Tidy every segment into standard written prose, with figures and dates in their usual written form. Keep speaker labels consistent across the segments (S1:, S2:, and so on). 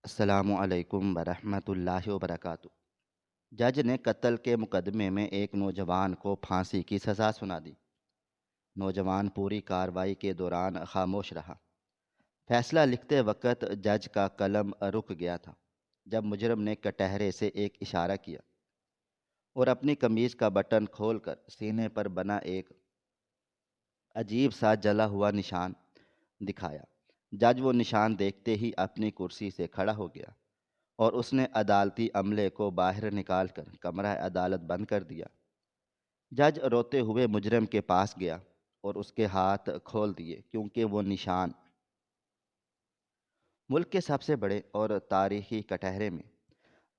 S1: السلام علیکم ورحمۃ اللہ وبرکاتہ۔ جج نے قتل کے مقدمے میں ایک نوجوان کو پھانسی کی سزا سنا دی۔ نوجوان پوری کارروائی کے دوران خاموش رہا۔ فیصلہ لکھتے وقت جج کا قلم رک گیا تھا جب مجرم نے کٹہرے سے ایک اشارہ کیا اور اپنی قمیض کا بٹن کھول کر سینے پر بنا ایک عجیب سا جلا ہوا نشان دکھایا۔ جج وہ نشان دیکھتے ہی اپنی کرسی سے کھڑا ہو گیا اور اس نے عدالتی عملے کو باہر نکال کر کمرہ عدالت بند کر دیا۔ جج روتے ہوئے مجرم کے پاس گیا اور اس کے ہاتھ کھول دیے کیونکہ وہ نشان ملک کے سب سے بڑے اور تاریخی کٹہرے میں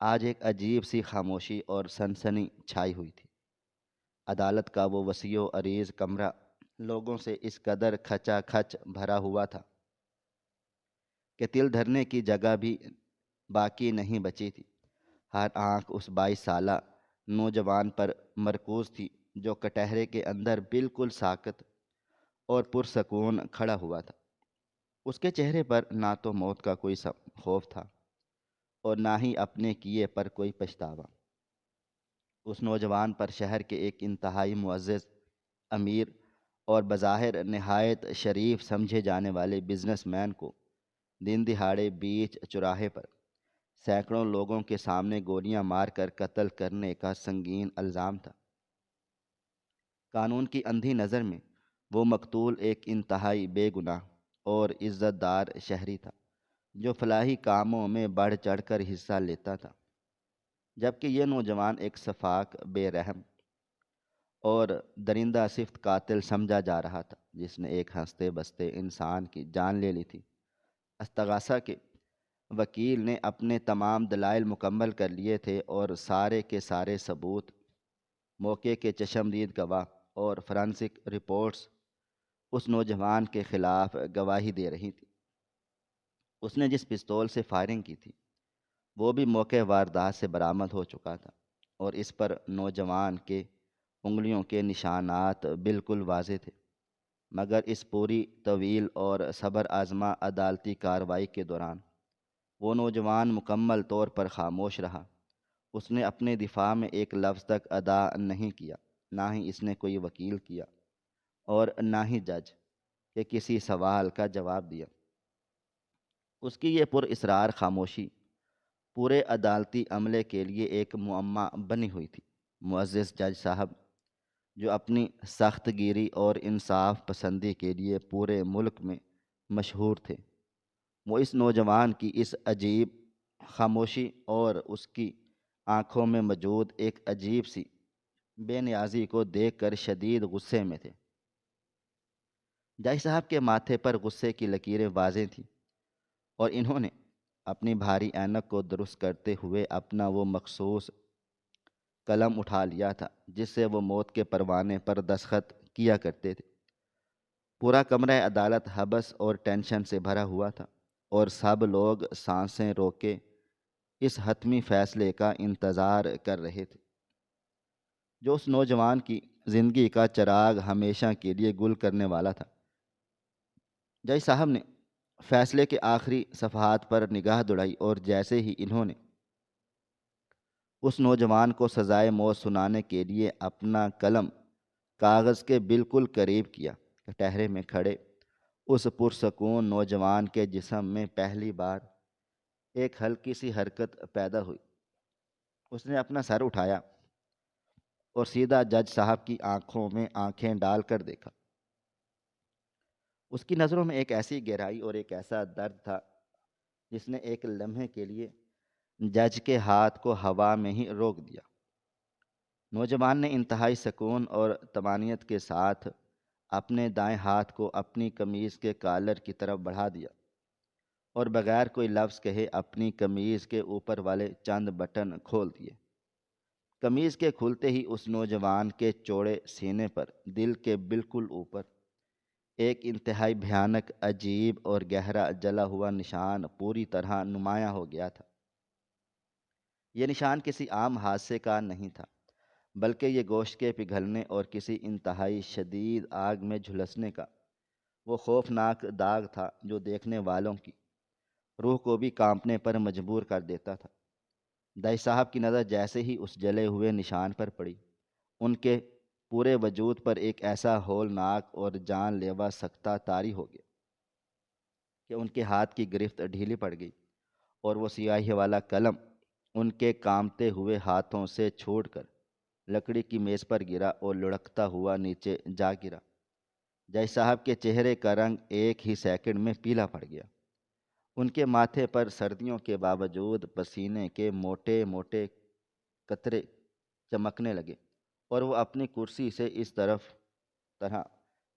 S1: آج ایک عجیب سی خاموشی اور سنسنی چھائی ہوئی تھی۔ عدالت کا وہ وسیع و عریض کمرہ لوگوں سے اس قدر کھچا کھچ بھرا ہوا تھا کہ تل دھرنے کی جگہ بھی باقی نہیں بچی تھی۔ ہر آنکھ اس 22 سالہ نوجوان پر مرکوز تھی جو کٹہرے کے اندر بالکل ساکت اور پرسکون کھڑا ہوا تھا۔ اس کے چہرے پر نہ تو موت کا کوئی خوف تھا اور نہ ہی اپنے کیے پر کوئی پچھتاوا۔ اس نوجوان پر شہر کے ایک انتہائی معزز امیر اور بظاہر نہایت شریف سمجھے جانے والے بزنس مین کو دن دہاڑے بیچ چوراہے پر سینکڑوں لوگوں کے سامنے گولیاں مار کر قتل کرنے کا سنگین الزام تھا۔ قانون کی اندھی نظر میں وہ مقتول ایک انتہائی بے گناہ اور عزت دار شہری تھا جو فلاحی کاموں میں بڑھ چڑھ کر حصہ لیتا تھا، جبکہ یہ نوجوان ایک سفاک، بے رحم اور درندہ صفت قاتل سمجھا جا رہا تھا جس نے ایک ہنستے بستے انسان کی جان لے لی تھی۔ استغاثہ کے وکیل نے اپنے تمام دلائل مکمل کر لیے تھے اور سارے کے سارے ثبوت، موقع کے چشمدید گواہ اور فرانسک رپورٹس اس نوجوان کے خلاف گواہی دے رہی تھی۔ اس نے جس پستول سے فائرنگ کی تھی وہ بھی موقع واردات سے برآمد ہو چکا تھا اور اس پر نوجوان کے انگلیوں کے نشانات بالکل واضح تھے، مگر اس پوری طویل اور صبر آزما عدالتی کارروائی کے دوران وہ نوجوان مکمل طور پر خاموش رہا۔ اس نے اپنے دفاع میں ایک لفظ تک ادا نہیں کیا، نہ ہی اس نے کوئی وکیل کیا اور نہ ہی جج کے کسی سوال کا جواب دیا۔ اس کی یہ پر اسرار خاموشی پورے عدالتی عملے کے لیے ایک معمہ بنی ہوئی تھی۔ معزز جج صاحب، جو اپنی سخت گیری اور انصاف پسندی کے لیے پورے ملک میں مشہور تھے، وہ اس نوجوان کی اس عجیب خاموشی اور اس کی آنکھوں میں موجود ایک عجیب سی بے نیازی کو دیکھ کر شدید غصے میں تھے۔ جج صاحب کے ماتھے پر غصے کی لکیریں واضح تھیں اور انہوں نے اپنی بھاری اینک کو درست کرتے ہوئے اپنا وہ مخصوص قلم اٹھا لیا تھا جس سے وہ موت کے پروانے پر دستخط کیا کرتے تھے۔ پورا کمرہ عدالت حبس اور ٹینشن سے بھرا ہوا تھا اور سب لوگ سانسیں روکے اس حتمی فیصلے کا انتظار کر رہے تھے جو اس نوجوان کی زندگی کا چراغ ہمیشہ کے لیے گل کرنے والا تھا۔ جج صاحب نے فیصلے کے آخری صفحات پر نگاہ دوڑائی اور جیسے ہی انہوں نے اس نوجوان کو سزائے موت سنانے کے لیے اپنا قلم کاغذ کے بالکل قریب کیا، کٹہرے میں کھڑے اس پرسکون نوجوان کے جسم میں پہلی بار ایک ہلکی سی حرکت پیدا ہوئی۔ اس نے اپنا سر اٹھایا اور سیدھا جج صاحب کی آنکھوں میں آنکھیں ڈال کر دیکھا۔ اس کی نظروں میں ایک ایسی گہرائی اور ایک ایسا درد تھا جس نے ایک لمحے کے لیے جج کے ہاتھ کو ہوا میں ہی روک دیا۔ نوجوان نے انتہائی سکون اور طمانینت کے ساتھ اپنے دائیں ہاتھ کو اپنی قمیض کے کالر کی طرف بڑھا دیا اور بغیر کوئی لفظ کہے اپنی قمیض کے اوپر والے چند بٹن کھول دیے۔ قمیض کے کھلتے ہی اس نوجوان کے چوڑے سینے پر دل کے بالکل اوپر ایک انتہائی بھیانک، عجیب اور گہرا جلا ہوا نشان پوری طرح نمایاں ہو گیا تھا۔ یہ نشان کسی عام حادثے کا نہیں تھا، بلکہ یہ گوشت کے پگھلنے اور کسی انتہائی شدید آگ میں جھلسنے کا وہ خوفناک داغ تھا جو دیکھنے والوں کی روح کو بھی کانپنے پر مجبور کر دیتا تھا۔ دائی صاحب کی نظر جیسے ہی اس جلے ہوئے نشان پر پڑی، ان کے پورے وجود پر ایک ایسا ہولناک اور جان لیوا سکتہ طاری ہو گیا کہ ان کے ہاتھ کی گرفت ڈھیلی پڑ گئی، اور وہ سیاہی والا قلم ان کے کامتے ہوئے ہاتھوں سے چھوٹ کر لکڑی کی میز پر گرا اور لڑکتا ہوا نیچے جا گرا۔ جائی صاحب کے چہرے کا رنگ ایک ہی سیکنڈ میں پیلا پڑ گیا۔ ان کے ماتھے پر سردیوں کے باوجود پسینے کے موٹے موٹے قطرے چمکنے لگے، اور وہ اپنی کرسی سے اس طرح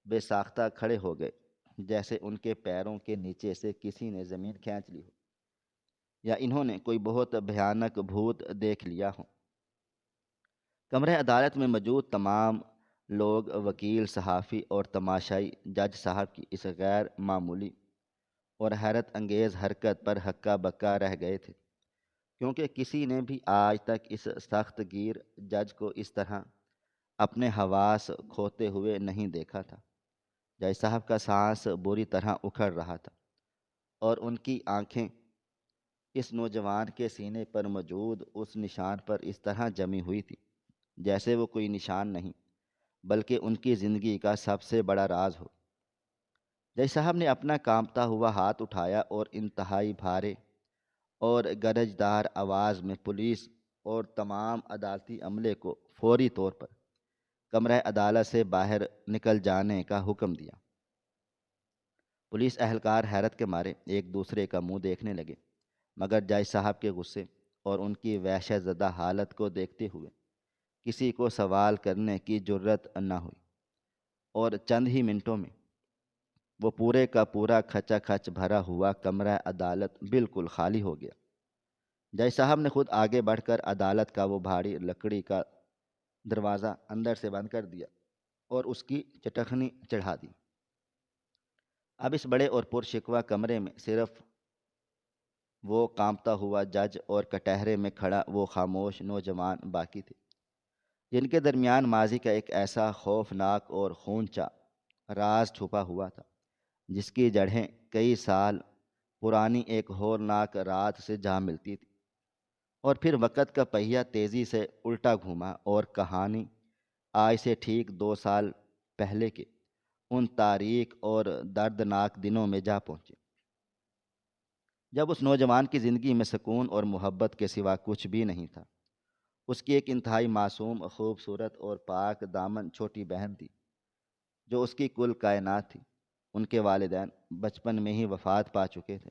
S1: بے ساختہ کھڑے ہو گئے جیسے ان کے پیروں کے نیچے سے کسی نے زمین کھینچ لی ہو، یا انہوں نے کوئی بہت بھیانک بھوت دیکھ لیا ہو۔ کمرہ عدالت میں موجود تمام لوگ، وکیل، صحافی اور تماشائی، جج صاحب کی اس غیر معمولی اور حیرت انگیز حرکت پر ہکا بکا رہ گئے تھے، کیونکہ کسی نے بھی آج تک اس سخت گیر جج کو اس طرح اپنے حواس کھوتے ہوئے نہیں دیکھا تھا۔ جج صاحب کا سانس بری طرح اکھڑ رہا تھا، اور ان کی آنکھیں اس نوجوان کے سینے پر موجود اس نشان پر اس طرح جمی ہوئی تھی جیسے وہ کوئی نشان نہیں بلکہ ان کی زندگی کا سب سے بڑا راز ہو۔ جج صاحب نے اپنا کانپتا ہوا ہاتھ اٹھایا اور انتہائی بھارے اور گرجدار آواز میں پولیس اور تمام عدالتی عملے کو فوری طور پر کمرہ عدالت سے باہر نکل جانے کا حکم دیا۔ پولیس اہلکار حیرت کے مارے ایک دوسرے کا منہ دیکھنے لگے، مگر جج صاحب کے غصے اور ان کی وحشت زدہ حالت کو دیکھتے ہوئے کسی کو سوال کرنے کی جرت نہ ہوئی، اور چند ہی منٹوں میں وہ پورے کا پورا کھچا کھچ بھرا ہوا کمرہ عدالت بالکل خالی ہو گیا۔ جج صاحب نے خود آگے بڑھ کر عدالت کا وہ بھاری لکڑی کا دروازہ اندر سے بند کر دیا اور اس کی چٹخنی چڑھا دی۔ اب اس بڑے اور پرشکوہ کمرے میں صرف وہ کانپتا ہوا جج اور کٹہرے میں کھڑا وہ خاموش نوجوان باقی تھے، جن کے درمیان ماضی کا ایک ایسا خوفناک اور خونچا راز چھپا ہوا تھا جس کی جڑیں کئی سال پرانی ایک ہولناک رات سے جا ملتی تھی۔ اور پھر وقت کا پہیہ تیزی سے الٹا گھوما اور کہانی آج سے ٹھیک 2 سال پہلے کے ان تاریک اور دردناک دنوں میں جا پہنچی، جب اس نوجوان کی زندگی میں سکون اور محبت کے سوا کچھ بھی نہیں تھا۔ اس کی ایک انتہائی معصوم، خوبصورت اور پاک دامن چھوٹی بہن تھی جو اس کی کل کائنات تھی۔ ان کے والدین بچپن میں ہی وفات پا چکے تھے،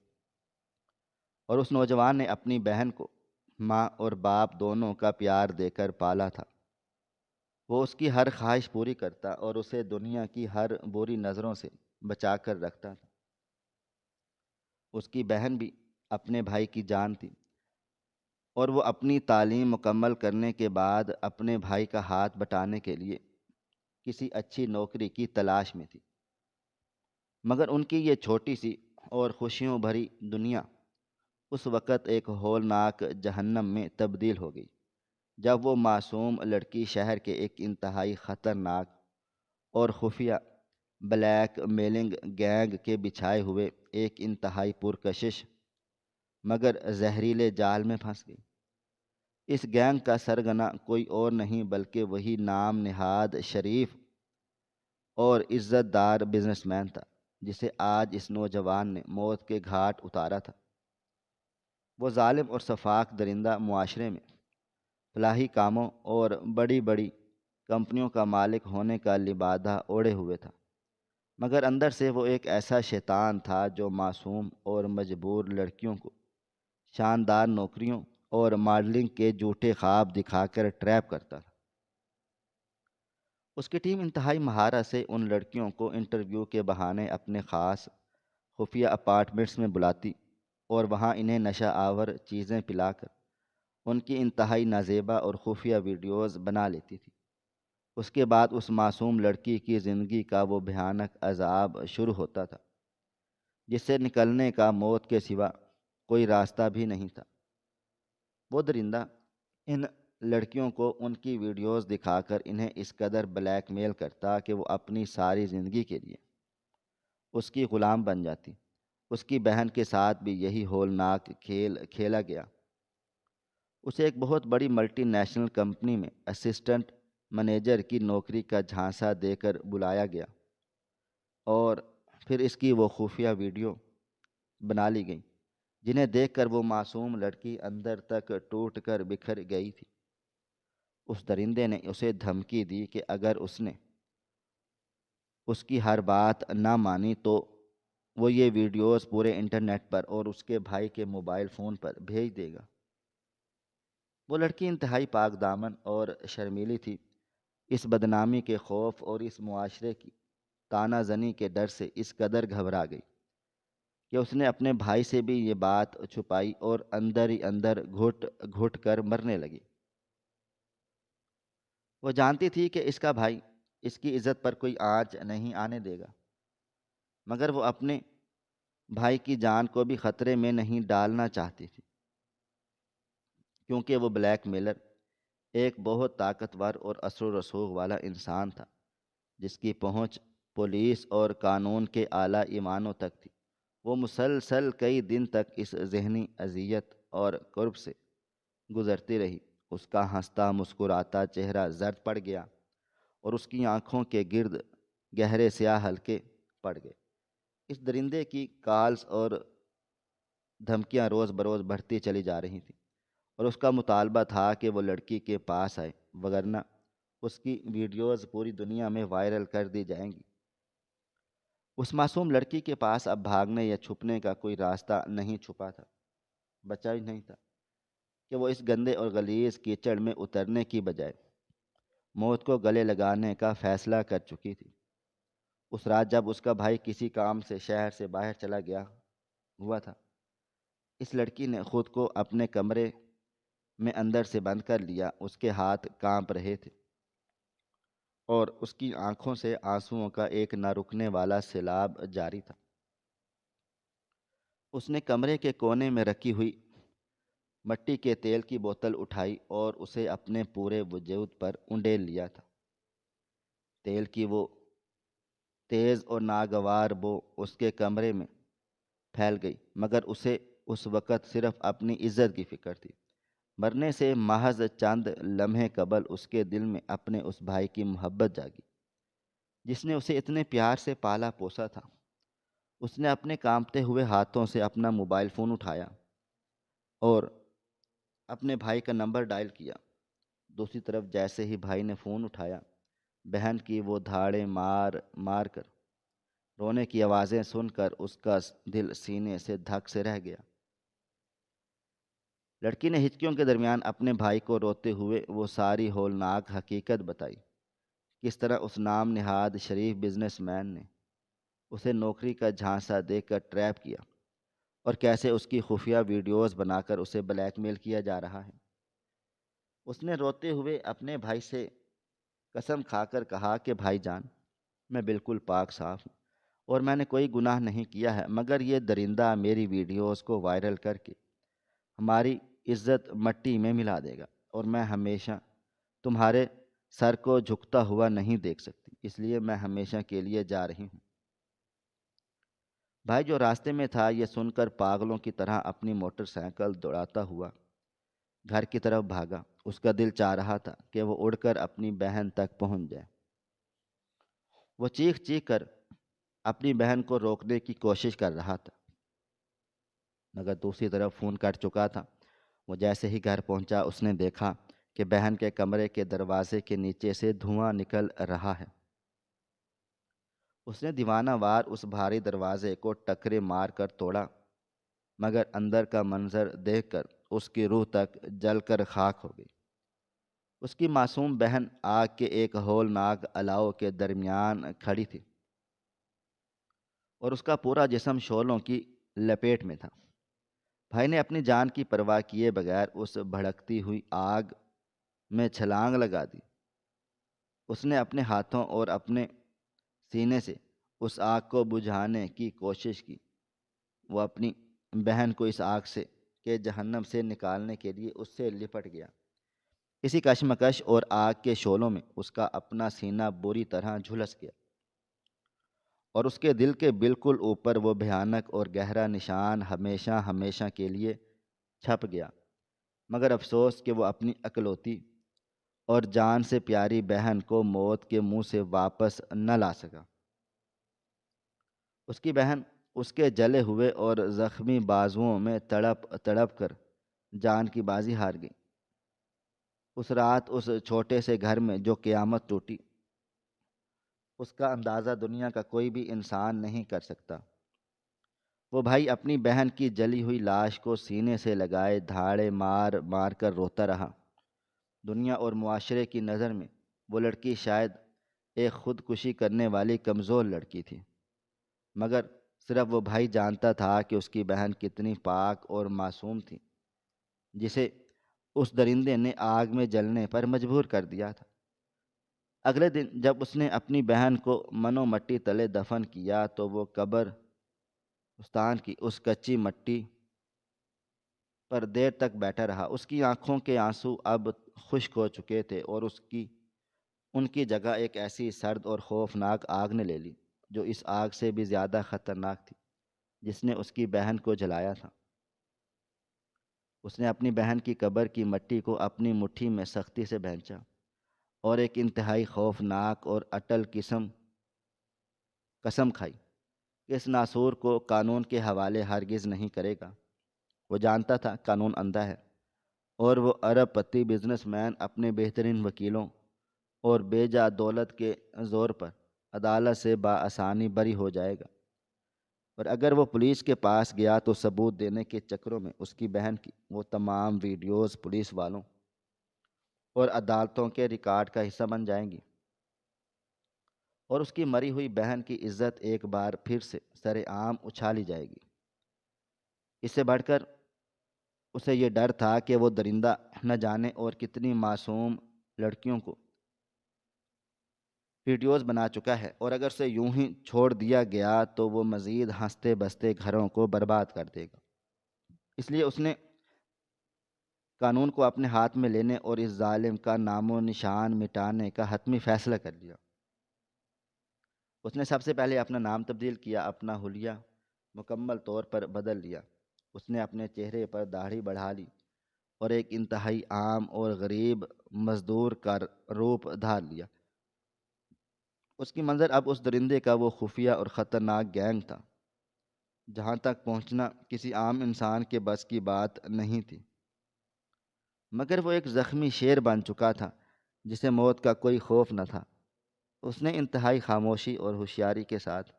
S1: اور اس نوجوان نے اپنی بہن کو ماں اور باپ دونوں کا پیار دے کر پالا تھا۔ وہ اس کی ہر خواہش پوری کرتا اور اسے دنیا کی ہر بری نظروں سے بچا کر رکھتا تھا۔ اس کی بہن بھی اپنے بھائی کی جان تھی، اور وہ اپنی تعلیم مکمل کرنے کے بعد اپنے بھائی کا ہاتھ بٹانے کے لیے کسی اچھی نوکری کی تلاش میں تھی۔ مگر ان کی یہ چھوٹی سی اور خوشیوں بھری دنیا اس وقت ایک ہولناک جہنم میں تبدیل ہو گئی جب وہ معصوم لڑکی شہر کے ایک انتہائی خطرناک اور خفیہ بلیک میلنگ گینگ کے بچھائے ہوئے ایک انتہائی پرکشش مگر زہریلے جال میں پھنس گئی۔ اس گینگ کا سرغنہ کوئی اور نہیں بلکہ وہی نام نہاد شریف اور عزت دار بزنس مین تھا جسے آج اس نوجوان نے موت کے گھاٹ اتارا تھا۔ وہ ظالم اور سفاک درندہ معاشرے میں فلاحی کاموں اور بڑی بڑی کمپنیوں کا مالک ہونے کا لبادہ اوڑھے ہوئے تھا، مگر اندر سے وہ ایک ایسا شیطان تھا جو معصوم اور مجبور لڑکیوں کو شاندار نوکریوں اور ماڈلنگ کے جھوٹے خواب دکھا کر ٹریپ کرتا تھا۔ اس کی ٹیم انتہائی مہارت سے ان لڑکیوں کو انٹرویو کے بہانے اپنے خاص خفیہ اپارٹمنٹس میں بلاتی اور وہاں انہیں نشہ آور چیزیں پلا کر ان کی انتہائی نازیبا اور خفیہ ویڈیوز بنا لیتی تھی۔ اس کے بعد اس معصوم لڑکی کی زندگی کا وہ بھیانک عذاب شروع ہوتا تھا جس سے نکلنے کا موت کے سوا کوئی راستہ بھی نہیں تھا۔ وہ درندہ ان لڑکیوں کو ان کی ویڈیوز دکھا کر انہیں اس قدر بلیک میل کرتا کہ وہ اپنی ساری زندگی کے لیے اس کی غلام بن جاتی اس کی بہن کے ساتھ بھی یہی ہولناک کھیل کھیلا گیا۔ اسے ایک بہت بڑی ملٹی نیشنل کمپنی میں اسسٹنٹ منیجر کی نوکری کا جھانسا دے کر بلایا گیا، اور پھر اس کی وہ خفیہ ویڈیو بنا لی گئی جنہیں دیکھ کر وہ معصوم لڑکی اندر تک ٹوٹ کر بکھر گئی تھی۔ اس درندے نے اسے دھمکی دی کہ اگر اس نے اس کی ہر بات نہ مانی تو وہ یہ ویڈیوز پورے انٹرنیٹ پر اور اس کے بھائی کے موبائل فون پر بھیج دے گا۔ وہ لڑکی انتہائی پاک دامن اور شرمیلی تھی۔ اس بدنامی کے خوف اور اس معاشرے کی طعنہ زنی کے ڈر سے اس قدر گھبرا گئی کہ اس نے اپنے بھائی سے بھی یہ بات چھپائی اور اندر ہی اندر گھٹ گھٹ کر مرنے لگی۔ وہ جانتی تھی کہ اس کا بھائی اس کی عزت پر کوئی آنچ نہیں آنے دے گا، مگر وہ اپنے بھائی کی جان کو بھی خطرے میں نہیں ڈالنا چاہتی تھی، کیونکہ وہ بلیک میلر ایک بہت طاقتور اور اثر و رسوخ والا انسان تھا، جس کی پہنچ پولیس اور قانون کے اعلیٰ ایوانوں تک تھی۔ وہ مسلسل کئی دن تک اس ذہنی اذیت اور کرب سے گزرتی رہی۔ اس کا ہنستا مسکراتا چہرہ زرد پڑ گیا اور اس کی آنکھوں کے گرد گہرے سیاہ حلقے پڑ گئے۔ اس درندے کی کالز اور دھمکیاں روز بروز بڑھتی چلی جا رہی تھیں، اور اس کا مطالبہ تھا کہ وہ لڑکی کے پاس آئے، وگرنہ اس کی ویڈیوز پوری دنیا میں وائرل کر دی جائیں گی۔ اس معصوم لڑکی کے پاس اب بھاگنے یا چھپنے کا کوئی راستہ نہیں چھپا تھا، بچا ہی نہیں تھا کہ وہ اس گندے اور غلیظ کیچڑ میں اترنے کی بجائے موت کو گلے لگانے کا فیصلہ کر چکی تھی۔ اس رات جب اس کا بھائی کسی کام سے شہر سے باہر چلا گیا ہوا تھا، اس لڑکی نے خود کو اپنے کمرے میں اندر سے بند کر لیا۔ اس کے ہاتھ کانپ رہے تھے اور اس کی آنکھوں سے آنسوؤں کا ایک نہ رکنے والا سیلاب جاری تھا۔ اس نے کمرے کے کونے میں رکھی ہوئی مٹی کے تیل کی بوتل اٹھائی اور اسے اپنے پورے وجود پر انڈیل لیا تھا۔ تیل کی وہ تیز اور ناگوار بو اس کے کمرے میں پھیل گئی، مگر اسے اس وقت صرف اپنی عزت کی فکر تھی۔ مرنے سے محض چند لمحے قبل اس کے دل میں اپنے اس بھائی کی محبت جاگی، جس نے اسے اتنے پیار سے پالا پوسا تھا۔ اس نے اپنے کانپتے ہوئے ہاتھوں سے اپنا موبائل فون اٹھایا اور اپنے بھائی کا نمبر ڈائل کیا۔ دوسری طرف جیسے ہی بھائی نے فون اٹھایا، بہن کی وہ دھاڑیں مار مار کر رونے کی آوازیں سن کر اس کا دل سینے سے دھک سے رہ گیا۔ لڑکی نے ہچکیوں کے درمیان اپنے بھائی کو روتے ہوئے وہ ساری ہولناک حقیقت بتائی، کس طرح اس نام نہاد شریف بزنس مین نے اسے نوکری کا جھانسا دے کر ٹریپ کیا، اور کیسے اس کی خفیہ ویڈیوز بنا کر اسے بلیک میل کیا جا رہا ہے۔ اس نے روتے ہوئے اپنے بھائی سے قسم کھا کر کہا کہ بھائی جان، میں بالکل پاک صاف ہوں اور میں نے کوئی گناہ نہیں کیا ہے، مگر یہ درندہ میری ویڈیوز کو وائرل کر کے ہماری عزت مٹی میں ملا دے گا، اور میں ہمیشہ تمہارے سر کو جھکتا ہوا نہیں دیکھ سکتی، اس لیے میں ہمیشہ کے لیے جا رہی ہوں۔ بھائی جو راستے میں تھا یہ سن کر پاگلوں کی طرح اپنی موٹر سائیکل دوڑاتا ہوا گھر کی طرف بھاگا۔ اس کا دل چاہ رہا تھا کہ وہ اڑ کر اپنی بہن تک پہنچ جائے۔ وہ چیخ چیخ کر اپنی بہن کو روکنے کی کوشش کر رہا تھا، مگر دوسری طرف فون کٹ چکا تھا۔ وہ جیسے ہی گھر پہنچا اس نے دیکھا کہ بہن کے کمرے کے دروازے کے نیچے سے دھواں نکل رہا ہے۔ اس نے دیوانہ وار اس بھاری دروازے کو ٹکرے مار کر توڑا، مگر اندر کا منظر دیکھ کر اس کی روح تک جل کر خاک ہو گئی۔ اس کی معصوم بہن آگ کے ایک ہولناک الاؤ کے درمیان کھڑی تھی اور اس کا پورا جسم شعلوں کی لپیٹ میں تھا۔ بھائی نے اپنی جان کی پرواہ کیے بغیر اس بھڑکتی ہوئی آگ میں چھلانگ لگا دی۔ اس نے اپنے ہاتھوں اور اپنے سینے سے اس آگ کو بجھانے کی کوشش کی۔ وہ اپنی بہن کو اس آگ سے کے جہنم سے نکالنے کے لیے اس سے لپٹ گیا۔ اسی کشمکش اور آگ کے شعلوں میں اس کا اپنا سینہ بری طرح جھلس گیا اور اس کے دل کے بالکل اوپر وہ بھیانک اور گہرا نشان ہمیشہ ہمیشہ کے لیے چھپ گیا۔ مگر افسوس کہ وہ اپنی اکلوتی اور جان سے پیاری بہن کو موت کے منہ سے واپس نہ لا سکا۔ اس کی بہن اس کے جلے ہوئے اور زخمی بازوؤں میں تڑپ تڑپ کر جان کی بازی ہار گئی۔ اس رات اس چھوٹے سے گھر میں جو قیامت ٹوٹی، اس کا اندازہ دنیا کا کوئی بھی انسان نہیں کر سکتا۔ وہ بھائی اپنی بہن کی جلی ہوئی لاش کو سینے سے لگائے دھاڑے مار مار کر روتا رہا۔ دنیا اور معاشرے کی نظر میں وہ لڑکی شاید ایک خودکشی کرنے والی کمزور لڑکی تھی، مگر صرف وہ بھائی جانتا تھا کہ اس کی بہن کتنی پاک اور معصوم تھی، جسے اس درندے نے آگ میں جلنے پر مجبور کر دیا تھا۔ اگلے دن جب اس نے اپنی بہن کو منو مٹی تلے دفن کیا تو وہ قبرستان کی اس کچی مٹی پر دیر تک بیٹھا رہا۔ اس کی آنکھوں کے آنسو اب خشک ہو چکے تھے اور ان کی جگہ ایک ایسی سرد اور خوفناک آگ نے لے لی، جو اس آگ سے بھی زیادہ خطرناک تھی جس نے اس کی بہن کو جلایا تھا۔ اس نے اپنی بہن کی قبر کی مٹی کو اپنی مٹھی میں سختی سے بھینچا اور ایک انتہائی خوفناک اور اٹل قسم کھائی کہ اس ناسور کو قانون کے حوالے ہرگز نہیں کرے گا۔ وہ جانتا تھا قانون اندھا ہے، اور وہ ارب پتی بزنس مین اپنے بہترین وکیلوں اور بے جا دولت کے زور پر عدالت سے بآسانی بری ہو جائے گا۔ اور اگر وہ پولیس کے پاس گیا تو ثبوت دینے کے چکروں میں اس کی بہن کی وہ تمام ویڈیوز پولیس والوں اور عدالتوں کے ریکارڈ کا حصہ بن جائیں گی، اور اس کی مری ہوئی بہن کی عزت ایک بار پھر سے سر عام اچھالی جائے گی۔ اس سے بڑھ کر اسے یہ ڈر تھا کہ وہ درندہ نہ جانے اور کتنی معصوم لڑکیوں کو ویڈیوز بنا چکا ہے، اور اگر اسے یوں ہی چھوڑ دیا گیا تو وہ مزید ہنستے بستے گھروں کو برباد کر دے گا۔ اس لیے اس نے قانون کو اپنے ہاتھ میں لینے اور اس ظالم کا نام و نشان مٹانے کا حتمی فیصلہ کر لیا۔ اس نے سب سے پہلے اپنا نام تبدیل کیا، اپنا حلیہ مکمل طور پر بدل لیا۔ اس نے اپنے چہرے پر داڑھی بڑھا لی اور ایک انتہائی عام اور غریب مزدور کا روپ دھار لیا۔ اس کی منظر اب اس درندے کا وہ خفیہ اور خطرناک گینگ تھا جہاں تک پہنچنا کسی عام انسان کے بس کی بات نہیں تھی۔ مگر وہ ایک زخمی شیر بن چکا تھا جسے موت کا کوئی خوف نہ تھا۔ اس نے انتہائی خاموشی اور ہوشیاری کے ساتھ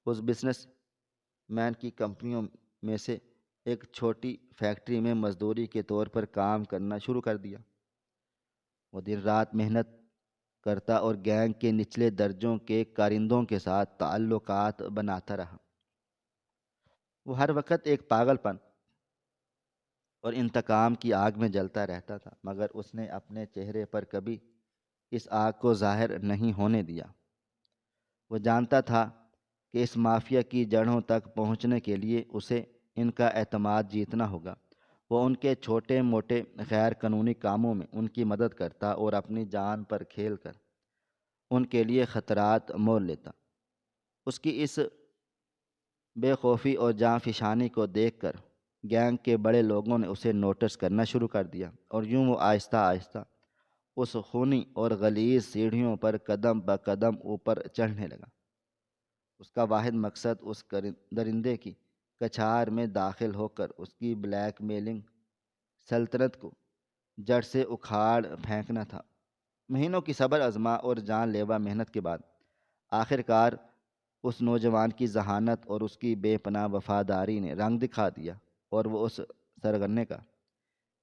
S1: اس بزنس مین کی کمپنیوں میں سے ایک چھوٹی فیکٹری میں مزدوری کے طور پر کام کرنا شروع کر دیا۔ وہ دن رات محنت کرتا اور گینگ کے نچلے درجوں کے کارندوں کے ساتھ تعلقات بناتا رہا۔ وہ ہر وقت ایک پاگل پن اور انتقام کی آگ میں جلتا رہتا تھا، مگر اس نے اپنے چہرے پر کبھی اس آگ کو ظاہر نہیں ہونے دیا۔ وہ جانتا تھا کہ اس مافیا کی جڑوں تک پہنچنے کے لیے اسے ان کا اعتماد جیتنا ہوگا۔ وہ ان کے چھوٹے موٹے غیر قانونی کاموں میں ان کی مدد کرتا اور اپنی جان پر کھیل کر ان کے لیے خطرات مول لیتا۔ اس کی اس بے خوفی اور جاں فشانی کو دیکھ کر گینگ کے بڑے لوگوں نے اسے نوٹس کرنا شروع کر دیا، اور یوں وہ آہستہ آہستہ اس خونی اور غلیظ سیڑھیوں پر قدم بہ قدم اوپر چڑھنے لگا۔ اس کا واحد مقصد اس درندے کی کچھار میں داخل ہو کر اس کی بلیک میلنگ سلطنت کو جڑ سے اکھاڑ پھینکنا تھا۔ مہینوں کی صبر آزما اور جان لیوا محنت کے بعد آخر کار اس نوجوان کی ذہانت اور اس کی بے پناہ وفاداری نے رنگ دکھا دیا، اور وہ اس سرگنے کا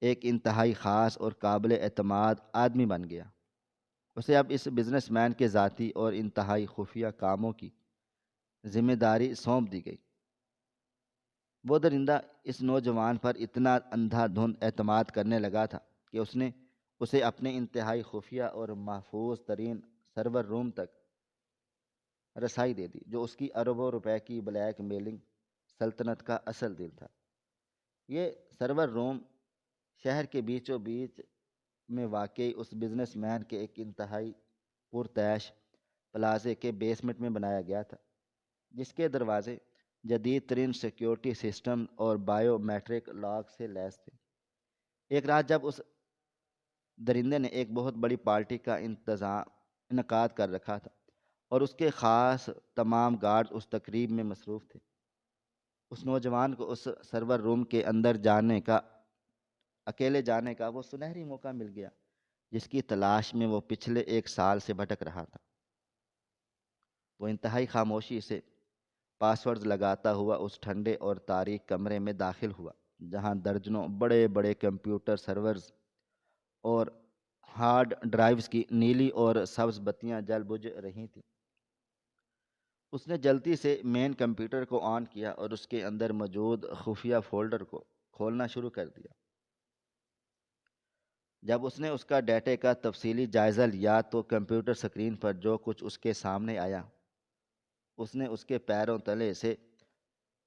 S1: ایک انتہائی خاص اور قابل اعتماد آدمی بن گیا۔ اسے اب اس بزنس مین کے ذاتی اور انتہائی خفیہ کاموں کی ذمہ داری سونپ دی گئی۔ وہ درندہ اس نوجوان پر اتنا اندھا دھند اعتماد کرنے لگا تھا کہ اس نے اسے اپنے انتہائی خفیہ اور محفوظ ترین سرور روم تک رسائی دے دی، جو اس کی اربوں روپے کی بلیک میلنگ سلطنت کا اصل دل تھا۔ یہ سرور روم شہر کے بیچوں بیچ میں واقع اس بزنس مین کے ایک انتہائی پرتعیش پلازے کے بیسمنٹ میں بنایا گیا تھا۔ جس کے دروازے جدید ترین سیکیورٹی سسٹم اور بائیو میٹرک لاک سے لیس تھے۔ ایک رات جب اس درندے نے ایک بہت بڑی پارٹی کا انعقاد کر رکھا تھا اور اس کے خاص تمام گارڈ اس تقریب میں مصروف تھے، اس نوجوان کو اس سرور روم کے اندر اکیلے جانے کا وہ سنہری موقع مل گیا جس کی تلاش میں وہ پچھلے 1 سال سے بھٹک رہا تھا۔ وہ انتہائی خاموشی سے پاسورڈز لگاتا ہوا اس ٹھنڈے اور تاریک کمرے میں داخل ہوا جہاں درجنوں بڑے بڑے کمپیوٹر سرورز اور ہارڈ ڈرائیوز کی نیلی اور سبز بتیاں جل بجھ رہی تھیں۔ اس نے جلدی سے مین کمپیوٹر کو آن کیا اور اس کے اندر موجود خفیہ فولڈر کو کھولنا شروع کر دیا۔ جب اس نے اس کا ڈیٹا کا تفصیلی جائزہ لیا تو کمپیوٹر سکرین پر جو کچھ اس کے سامنے آیا اس نے اس کے پیروں تلے سے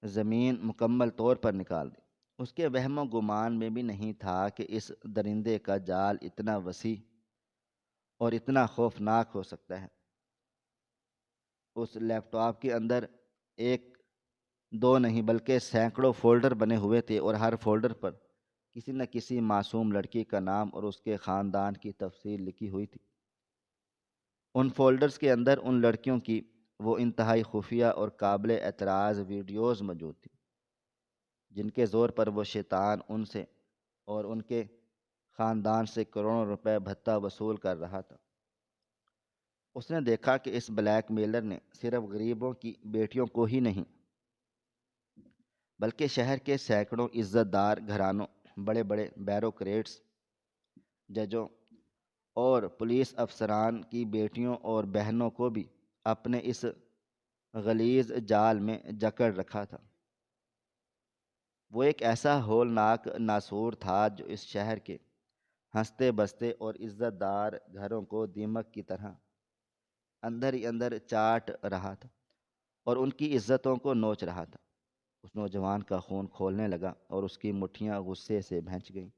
S1: زمین مکمل طور پر نکال دی۔ اس کے وہم و گمان میں بھی نہیں تھا کہ اس درندے کا جال اتنا وسیع اور اتنا خوفناک ہو سکتا ہے۔ اس لیپ ٹاپ کے اندر ایک دو نہیں بلکہ سینکڑوں فولڈر بنے ہوئے تھے اور ہر فولڈر پر کسی نہ کسی معصوم لڑکی کا نام اور اس کے خاندان کی تفصیل لکھی ہوئی تھی۔ ان فولڈرز کے اندر ان لڑکیوں کی وہ انتہائی خفیہ اور قابل اعتراض ویڈیوز موجود تھیں جن کے زور پر وہ شیطان ان سے اور ان کے خاندان سے کروڑوں روپے بھتہ وصول کر رہا تھا۔ اس نے دیکھا کہ اس بلیک میلر نے صرف غریبوں کی بیٹیوں کو ہی نہیں بلکہ شہر کے سینکڑوں عزت دار گھرانوں، بڑے بڑے بیوروکریٹس، ججوں اور پولیس افسران کی بیٹیوں اور بہنوں کو بھی اپنے اس غلیظ جال میں جکڑ رکھا تھا۔ وہ ایک ایسا ہولناک ناسور تھا جو اس شہر کے ہنستے بستے اور عزت دار گھروں کو دیمک کی طرح اندر ہی اندر چاٹ رہا تھا اور ان کی عزتوں کو نوچ رہا تھا۔ اس نوجوان کا خون کھولنے لگا اور اس کی مٹھیاں غصے سے بھنج گئیں۔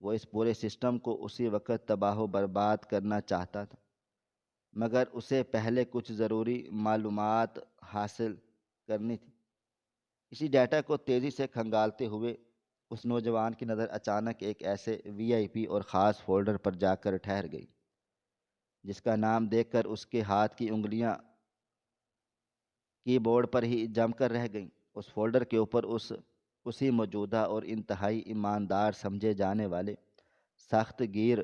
S1: وہ اس پورے سسٹم کو اسی وقت تباہ و برباد کرنا چاہتا تھا، مگر اسے پہلے کچھ ضروری معلومات حاصل کرنی تھی۔ اسی ڈیٹا کو تیزی سے کھنگالتے ہوئے اس نوجوان کی نظر اچانک ایک ایسے وی آئی پی اور خاص فولڈر پر جا کر ٹھہر گئی جس کا نام دیکھ کر اس کے ہاتھ کی انگلیاں کی بورڈ پر ہی جم کر رہ گئیں۔ اس فولڈر کے اوپر اسی موجودہ اور انتہائی ایماندار سمجھے جانے والے سخت گیر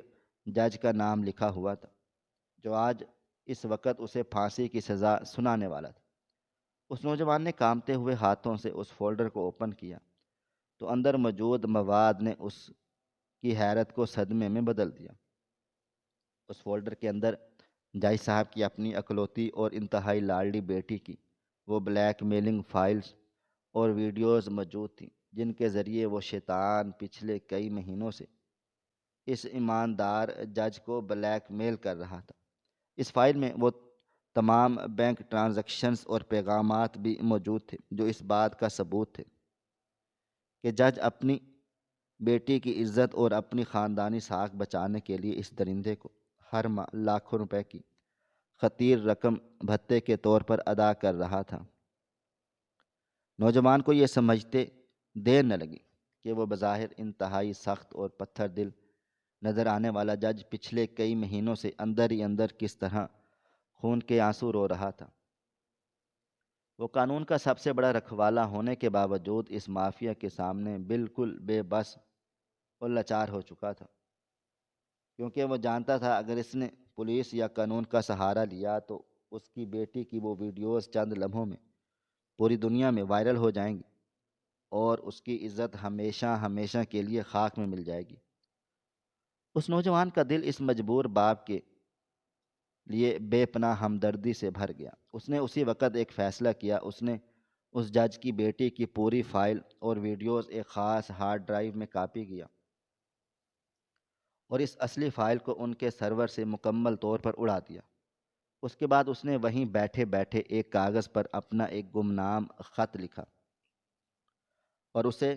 S1: جج کا نام لکھا ہوا تھا جو آج اس وقت اسے پھانسی کی سزا سنانے والا تھا۔ اس نوجوان نے کانپتے ہوئے ہاتھوں سے اس فولڈر کو اوپن کیا تو اندر موجود مواد نے اس کی حیرت کو صدمے میں بدل دیا۔ اس فولڈر کے اندر جائی صاحب کی اپنی اکلوتی اور انتہائی لاڈلی بیٹی کی وہ بلیک میلنگ فائلز اور ویڈیوز موجود تھیں جن کے ذریعے وہ شیطان پچھلے کئی مہینوں سے اس ایماندار جج کو بلیک میل کر رہا تھا۔ اس فائل میں وہ تمام بینک ٹرانزیکشنز اور پیغامات بھی موجود تھے جو اس بات کا ثبوت تھے کہ جج اپنی بیٹی کی عزت اور اپنی خاندانی ساکھ بچانے کے لیے اس درندے کو ہر ماہ لاکھوں روپے کی خطیر رقم بھتے کے طور پر ادا کر رہا تھا۔ نوجوان کو یہ سمجھتے دیر نہ لگی کہ وہ بظاہر انتہائی سخت اور پتھر دل نظر آنے والا جج پچھلے کئی مہینوں سے اندر ہی اندر کس طرح خون کے آنسو رو رہا تھا۔ وہ قانون کا سب سے بڑا رکھوالہ ہونے کے باوجود اس مافیا کے سامنے بالکل بے بس اور لاچار ہو چکا تھا، کیونکہ وہ جانتا تھا اگر اس نے پولیس یا قانون کا سہارا لیا تو اس کی بیٹی کی وہ ویڈیوز چند لمحوں میں پوری دنیا میں وائرل ہو جائیں گی اور اس کی عزت ہمیشہ ہمیشہ کے لیے خاک میں مل جائے گی۔ اس نوجوان کا دل اس مجبور باپ کے لیے بے پناہ ہمدردی سے بھر گیا۔ اس نے اسی وقت ایک فیصلہ کیا۔ اس نے اس جج کی بیٹی کی پوری فائل اور ویڈیوز ایک خاص ہارڈ ڈرائیو میں کاپی کیا اور اس اصلی فائل کو ان کے سرور سے مکمل طور پر اڑا دیا۔ اس کے بعد اس نے وہیں بیٹھے بیٹھے ایک کاغذ پر اپنا ایک گمنام خط لکھا اور اسے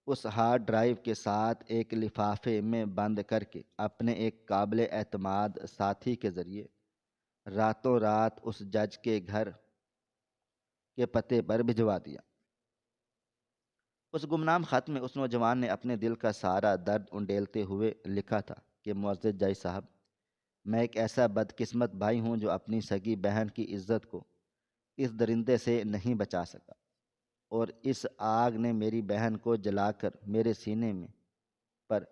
S1: اس ہارڈ ڈرائیو کے ساتھ ایک لفافے میں بند کر کے اپنے ایک قابل اعتماد ساتھی کے ذریعے راتوں رات اس جج کے گھر کے پتے پر بھجوا دیا۔ اس گمنام خط میں اس نوجوان نے اپنے دل کا سارا درد انڈیلتے ہوئے لکھا تھا کہ معزز جائی صاحب، میں ایک ایسا بدقسمت بھائی ہوں جو اپنی سگی بہن کی عزت کو اس درندے سے نہیں بچا سکا، اور اس آگ نے میری بہن کو جلا کر میرے سینے میں پر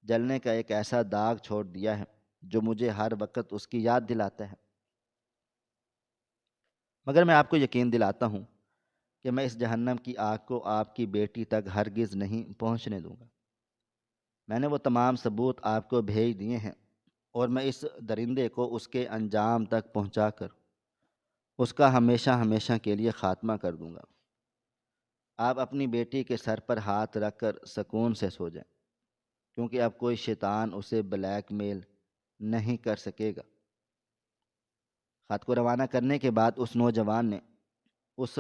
S1: جلنے کا ایک ایسا داغ چھوڑ دیا ہے جو مجھے ہر وقت اس کی یاد دلاتا ہے۔ مگر میں آپ کو یقین دلاتا ہوں کہ میں اس جہنم کی آگ کو آپ کی بیٹی تک ہرگز نہیں پہنچنے دوں گا۔ میں نے وہ تمام ثبوت آپ کو بھیج دیے ہیں، اور میں اس درندے کو اس کے انجام تک پہنچا کر اس کا ہمیشہ ہمیشہ کے لیے خاتمہ کر دوں گا۔ آپ اپنی بیٹی کے سر پر ہاتھ رکھ کر سکون سے سو جائیں، کیونکہ اب کوئی شیطان اسے بلیک میل نہیں کر سکے گا۔ خط کو روانہ کرنے کے بعد اس نوجوان نے اس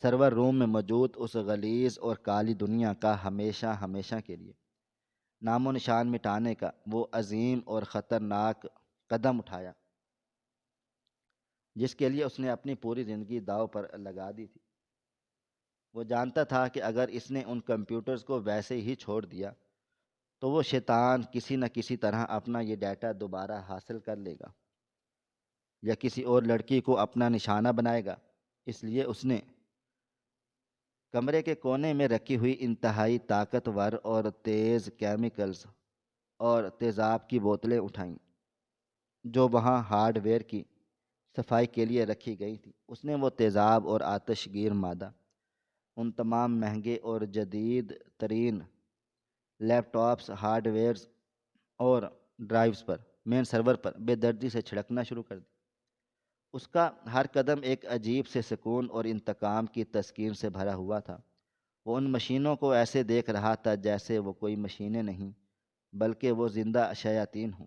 S1: سرور روم میں موجود اس غلیظ اور کالی دنیا کا ہمیشہ ہمیشہ کے لیے نام و نشان مٹانے کا وہ عظیم اور خطرناک قدم اٹھایا جس کے لیے اس نے اپنی پوری زندگی داؤ پر لگا دی تھی۔ وہ جانتا تھا کہ اگر اس نے ان کمپیوٹرز کو ویسے ہی چھوڑ دیا تو وہ شیطان کسی نہ کسی طرح اپنا یہ ڈیٹا دوبارہ حاصل کر لے گا یا کسی اور لڑکی کو اپنا نشانہ بنائے گا۔ اس لیے اس نے کمرے کے کونے میں رکھی ہوئی انتہائی طاقتور اور تیز کیمیکلز اور تیزاب کی بوتلیں اٹھائیں جو وہاں ہارڈ ویئر کی صفائی کے لیے رکھی گئی تھی۔ اس نے وہ تیزاب اور آتش گیر مادہ ان تمام مہنگے اور جدید ترین لیپ ٹاپس، ہارڈ ویئرز اور ڈرائیوز پر، مین سرور پر بے دردی سے چھڑکنا شروع کر دی۔ اس کا ہر قدم ایک عجیب سے سکون اور انتقام کی تسکین سے بھرا ہوا تھا۔ وہ ان مشینوں کو ایسے دیکھ رہا تھا جیسے وہ کوئی مشینیں نہیں بلکہ وہ زندہ شیاطین ہوں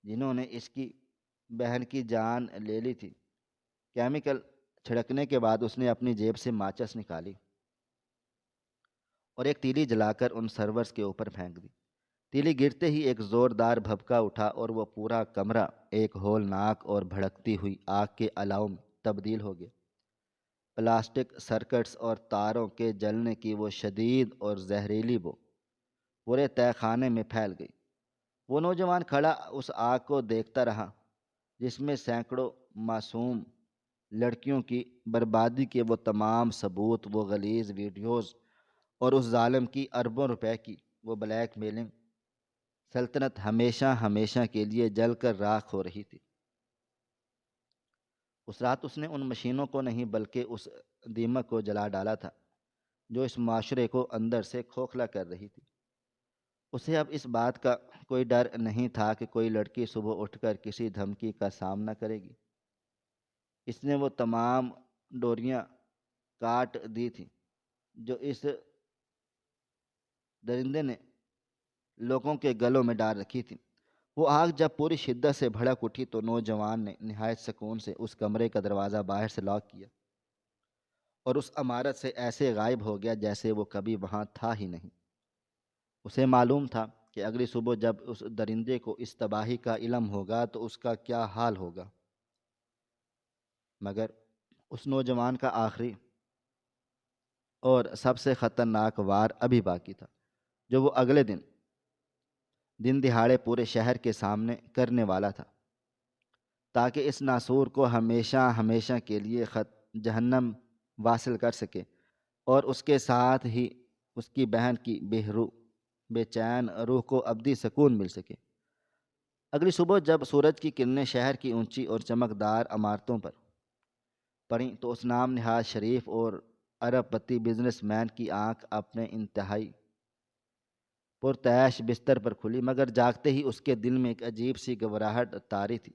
S1: جنہوں نے اس کی بہن کی جان لے لی تھی۔ کیمیکل چھڑکنے کے بعد اس نے اپنی جیب سے ماچس نکالی اور ایک تیلی جلا کر ان سرورز کے اوپر پھینک دی۔ تیلی گرتے ہی ایک زوردار بھبکا اٹھا اور وہ پورا کمرہ ایک ہولناک اور بھڑکتی ہوئی آگ کے الاؤ میں تبدیل ہو گیا۔ پلاسٹک سرکٹس اور تاروں کے جلنے کی وہ شدید اور زہریلی بو پورے تہہ خانے میں پھیل گئی۔ وہ نوجوان کھڑا اس آگ کو دیکھتا رہا جس میں سینکڑوں معصوم لڑکیوں کی بربادی کے وہ تمام ثبوت، وہ غلیظ ویڈیوز اور اس ظالم کی اربوں روپے کی وہ بلیک میلنگ سلطنت ہمیشہ ہمیشہ کے لیے جل کر راکھ ہو رہی تھی۔ اس رات اس نے ان مشینوں کو نہیں بلکہ اس دیمک کو جلا ڈالا تھا جو اس معاشرے کو اندر سے کھوکھلا کر رہی تھی۔ اسے اب اس بات کا کوئی ڈر نہیں تھا کہ کوئی لڑکی صبح اٹھ کر کسی دھمکی کا سامنا کرے گی۔ اس نے وہ تمام ڈوریاں کاٹ دی تھیں جو اس درندے نے لوگوں کے گلوں میں ڈال رکھی تھی۔ وہ آگ جب پوری شدت سے بھڑک اٹھی تو نوجوان نے نہایت سکون سے اس کمرے کا دروازہ باہر سے لاک کیا اور اس عمارت سے ایسے غائب ہو گیا جیسے وہ کبھی وہاں تھا ہی نہیں۔ اسے معلوم تھا کہ اگلی صبح جب اس درندے کو اس تباہی کا علم ہوگا تو اس کا کیا حال ہوگا۔ مگر اس نوجوان کا آخری اور سب سے خطرناک وار ابھی باقی تھا جو وہ اگلے دن دہاڑے پورے شہر کے سامنے کرنے والا تھا تاکہ اس ناسور کو ہمیشہ ہمیشہ کے لیے جہنم واصل کر سکے اور اس کے ساتھ ہی اس کی بہن کی بے چین روح کو ابدی سکون مل سکے۔ اگلی صبح جب سورج کی کرنیں شہر کی اونچی اور چمکدار عمارتوں پر پڑیں تو اس نام نہاد شریف اور ارب پتی بزنس مین کی آنکھ اپنے انتہائی پرتعیش بستر پر کھلی، مگر جاگتے ہی اس کے دل میں ایک عجیب سی گھبراہٹ طاری تھی،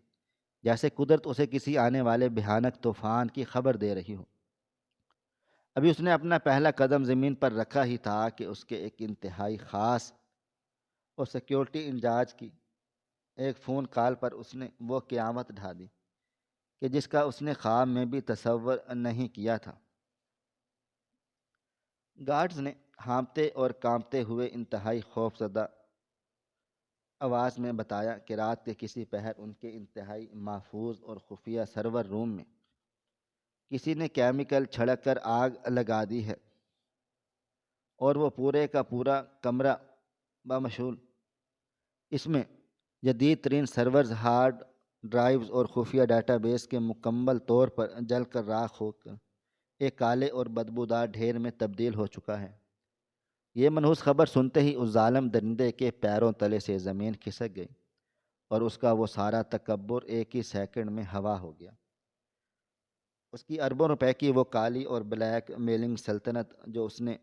S1: جیسے قدرت اسے کسی آنے والے بھیانک طوفان کی خبر دے رہی ہو۔ ابھی اس نے اپنا پہلا قدم زمین پر رکھا ہی تھا کہ اس کے ایک انتہائی خاص اور سیکیورٹی انچارج کی ایک فون کال پر اس نے وہ قیامت ڈھا دی کہ جس کا اس نے خواب میں بھی تصور نہیں کیا تھا۔ گارڈز نے ہانپتے اور کانپتے ہوئے انتہائی خوف زدہ آواز میں بتایا کہ رات کے کسی پہر ان کے انتہائی محفوظ اور خفیہ سرور روم میں کسی نے کیمیکل چھڑک کر آگ لگا دی ہے اور وہ پورے کا پورا کمرہ بمشغول اس میں جدید ترین سرورز، ہارڈ ڈرائیوز اور خفیہ ڈیٹا بیس کے مکمل طور پر جل کر راکھ ہو کر ایک کالے اور بدبودار ڈھیر میں تبدیل ہو چکا ہے۔ یہ منحوس خبر سنتے ہی اس ظالم درندے کے پیروں تلے سے زمین کھسک گئی اور اس کا وہ سارا تکبر ایک ہی سیکنڈ میں ہوا ہو گیا۔ اس کی اربوں روپے کی وہ کالی اور بلیک میلنگ سلطنت، جو اس نے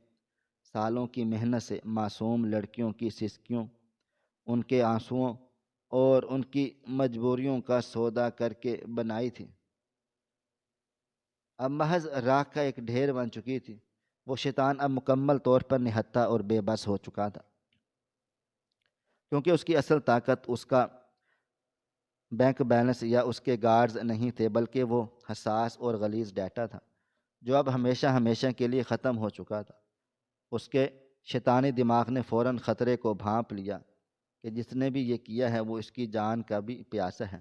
S1: سالوں کی محنت سے معصوم لڑکیوں کی سسکیوں، ان کے آنسوؤں اور ان کی مجبوریوں کا سودا کر کے بنائی تھی، اب محض راکھ کا ایک ڈھیر بن چکی تھی۔ وہ شیطان اب مکمل طور پر نہتھا اور بے بس ہو چکا تھا، کیونکہ اس کی اصل طاقت اس کا بینک بیلنس یا اس کے گارڈز نہیں تھے، بلکہ وہ حساس اور غلیظ ڈیٹا تھا جو اب ہمیشہ ہمیشہ کے لیے ختم ہو چکا تھا۔ اس کے شیطانی دماغ نے فوراً خطرے کو بھانپ لیا کہ جس نے بھی یہ کیا ہے وہ اس کی جان کا بھی پیاسا ہے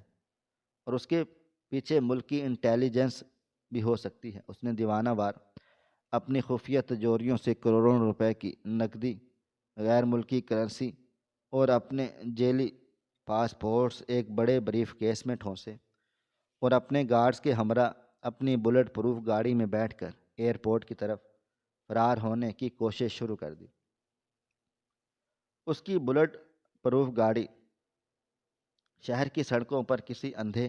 S1: اور اس کے پیچھے ملکی انٹیلیجنس بھی ہو سکتی ہے۔ اس نے دیوانہ وار اپنی خفیہ تجوریوں سے کروڑوں روپے کی نقدی، غیر ملکی کرنسی اور اپنے جیلی پاسپورٹس ایک بڑے بریف کیس میں ٹھونسے اور اپنے گارڈز کے ہمراہ اپنی بلٹ پروف گاڑی میں بیٹھ کر ایئرپورٹ کی طرف فرار ہونے کی کوشش شروع کر دی۔ اس کی بلٹ پروف گاڑی شہر کی سڑکوں پر کسی اندھے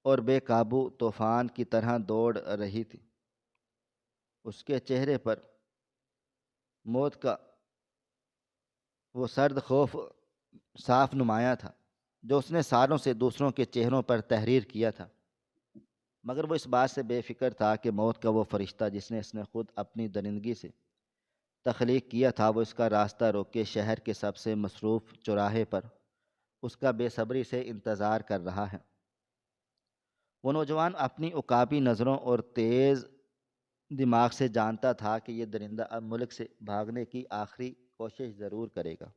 S1: اور بے قابو طوفان کی طرح دوڑ رہی تھی۔ اس کے چہرے پر موت کا وہ سرد خوف صاف نمایاں تھا جو اس نے سالوں سے دوسروں کے چہروں پر تحریر کیا تھا، مگر وہ اس بات سے بے فکر تھا کہ موت کا وہ فرشتہ جس نے اس نے خود اپنی درندگی سے تخلیق کیا تھا، وہ اس کا راستہ روک کے شہر کے سب سے مصروف چوراہے پر اس کا بے صبری سے انتظار کر رہا ہے۔ وہ نوجوان اپنی عقابی نظروں اور تیز دماغ سے جانتا تھا کہ یہ درندہ اب ملک سے بھاگنے کی آخری کوشش ضرور کرے گا،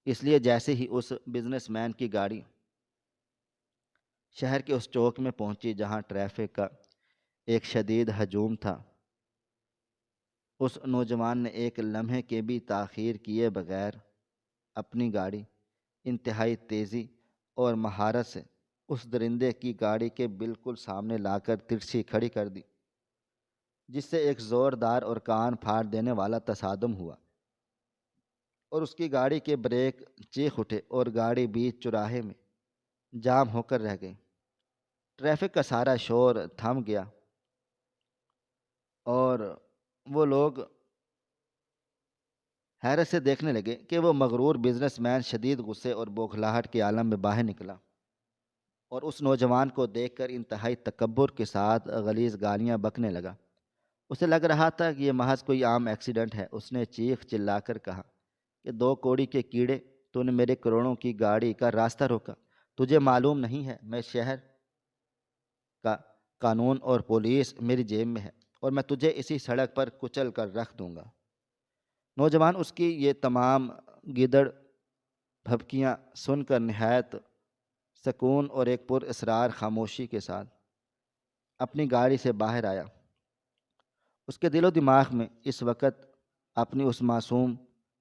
S1: اس لیے جیسے ہی اس بزنس مین کی گاڑی شہر کے اس چوک میں پہنچی جہاں ٹریفک کا ایک شدید ہجوم تھا، اس نوجوان نے ایک لمحے کے بھی تاخیر کیے بغیر اپنی گاڑی انتہائی تیزی اور مہارت سے اس درندے کی گاڑی کے بالکل سامنے لا کر ترچھی کھڑی کر دی، جس سے ایک زوردار اور کان پھاڑ دینے والا تصادم ہوا اور اس کی گاڑی کے بریک چیخ اٹھے اور گاڑی بیچ چوراہے میں جام ہو کر رہ گئی۔ ٹریفک کا سارا شور تھم گیا اور وہ لوگ حیرت سے دیکھنے لگے کہ وہ مغرور بزنس مین شدید غصے اور بوکھلاہٹ کے عالم میں باہر نکلا اور اس نوجوان کو دیکھ کر انتہائی تکبر کے ساتھ غلیظ گالیاں بکنے لگا۔ اسے لگ رہا تھا کہ یہ محض کوئی عام ایکسیڈنٹ ہے۔ اس نے چیخ چلا کر کہا کہ دو کوڑی کے کیڑے، تو نے میرے کروڑوں کی گاڑی کا راستہ روکا۔ تجھے معلوم نہیں ہے میں شہر کا قانون اور پولیس میری جیب میں ہے اور میں تجھے اسی سڑک پر کچل کر رکھ دوں گا۔ نوجوان اس کی یہ تمام گیدڑ بھبکیاں سن کر نہایت سکون اور ایک پر اسرار خاموشی کے ساتھ اپنی گاڑی سے باہر آیا۔ اس کے دل و دماغ میں اس وقت اپنی اس معصوم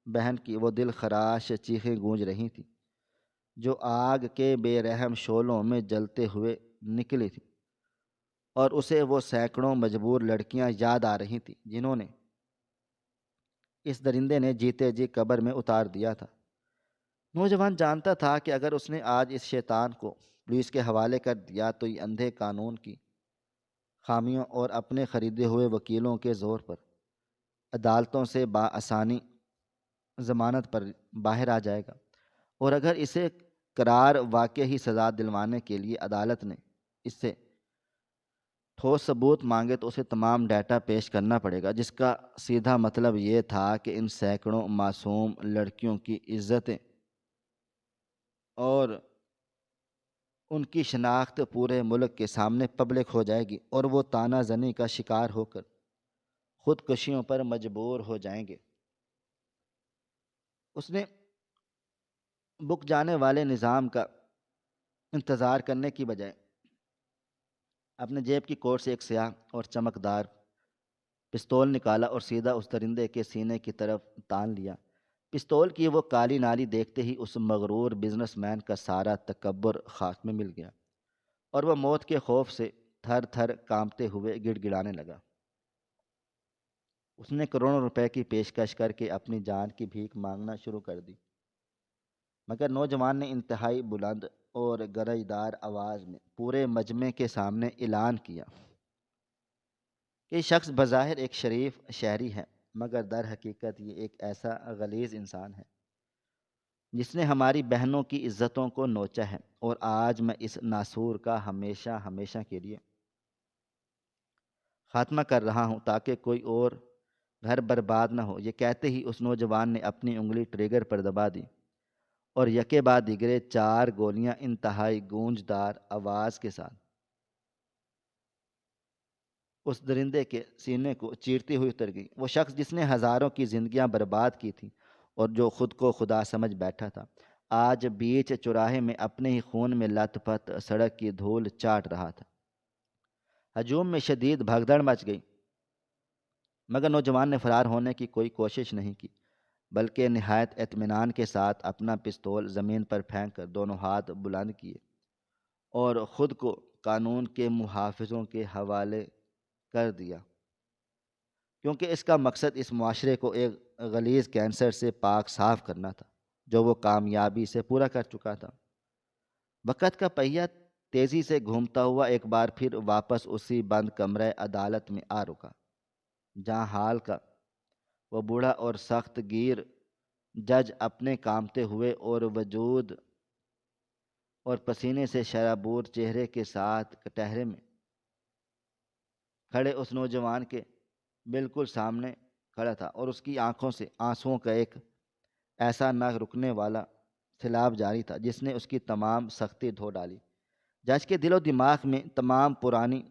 S1: بہن کی وہ دل خراش چیخیں گونج رہی تھیں جو آگ کے بے رحم شعلوں میں جلتے ہوئے نکلی تھی، اور اسے وہ سینکڑوں مجبور لڑکیاں یاد آ رہی تھیں جنہوں نے اس درندے نے جیتے جی قبر میں اتار دیا تھا۔ نوجوان جانتا تھا کہ اگر اس نے آج اس شیطان کو پولیس کے حوالے کر دیا تو یہ اندھے قانون کی خامیوں اور اپنے خریدے ہوئے وکیلوں کے زور پر عدالتوں سے بآسانی ضمانت پر باہر آ جائے گا، اور اگر اسے قرار واقع ہی سزا دلوانے کے لیے عدالت نے اس سے ٹھوس ثبوت مانگے تو اسے تمام ڈیٹا پیش کرنا پڑے گا، جس کا سیدھا مطلب یہ تھا کہ ان سینکڑوں معصوم لڑکیوں کی عزتیں اور ان کی شناخت پورے ملک کے سامنے پبلک ہو جائے گی اور وہ طعنہ زنی کا شکار ہو کر خودکشیوں پر مجبور ہو جائیں گے۔ اس نے بک جانے والے نظام کا انتظار کرنے کی بجائے اپنے جیب کی کوٹ سے ایک سیاہ اور چمکدار پستول نکالا اور سیدھا اس درندے کے سینے کی طرف تان لیا۔ پستول کی وہ کالی نالی دیکھتے ہی اس مغرور بزنس مین کا سارا تکبر خاک میں مل گیا اور وہ موت کے خوف سے تھر تھر کانپتے ہوئے گڑ گڑانے لگا۔ اس نے کروڑوں روپے کی پیشکش کر کے اپنی جان کی بھیک مانگنا شروع کر دی، مگر نوجوان نے انتہائی بلند اور گرجدار آواز میں پورے مجمع کے سامنے اعلان کیا کہ یہ شخص بظاہر ایک شریف شہری ہے، مگر در حقیقت یہ ایک ایسا غلیظ انسان ہے جس نے ہماری بہنوں کی عزتوں کو نوچا ہے، اور آج میں اس ناسور کا ہمیشہ ہمیشہ کے لیے خاتمہ کر رہا ہوں تاکہ کوئی اور گھر برباد نہ ہو۔ یہ کہتے ہی اس نوجوان نے اپنی انگلی ٹریگر پر دبا دی اور یکے بعد دیگرے 4 گولیاں انتہائی گونجدار آواز کے ساتھ اس درندے کے سینے کو چیرتی ہوئی اتر گئی۔ وہ شخص جس نے ہزاروں کی زندگیاں برباد کی تھیں اور جو خود کو خدا سمجھ بیٹھا تھا، آج بیچ چوراہے میں اپنے ہی خون میں لت پت سڑک کی دھول چاٹ رہا تھا۔ ہجوم میں شدید بھگدڑ مچ گئی، مگر نوجوان نے فرار ہونے کی کوئی کوشش نہیں کی، بلکہ نہایت اطمینان کے ساتھ اپنا پستول زمین پر پھینک کر دونوں ہاتھ بلند کیے اور خود کو قانون کے محافظوں کے حوالے کر دیا، کیونکہ اس کا مقصد اس معاشرے کو ایک غلیظ کینسر سے پاک صاف کرنا تھا جو وہ کامیابی سے پورا کر چکا تھا۔ وقت کا پہیہ تیزی سے گھومتا ہوا ایک بار پھر واپس اسی بند کمرہ عدالت میں آ رکا، جہاں حال کا وہ بوڑھا اور سخت گیر جج اپنے کامتے ہوئے اور وجود اور پسینے سے شرابور چہرے کے ساتھ کٹہرے میں کھڑے اس نوجوان کے بالکل سامنے کھڑا تھا، اور اس کی آنکھوں سے آنسوؤں کا ایک ایسا نہ رکنے والا سیلاب جاری تھا جس نے اس کی تمام سختی دھو ڈالی۔ جج کے دل و دماغ میں تمام پرانی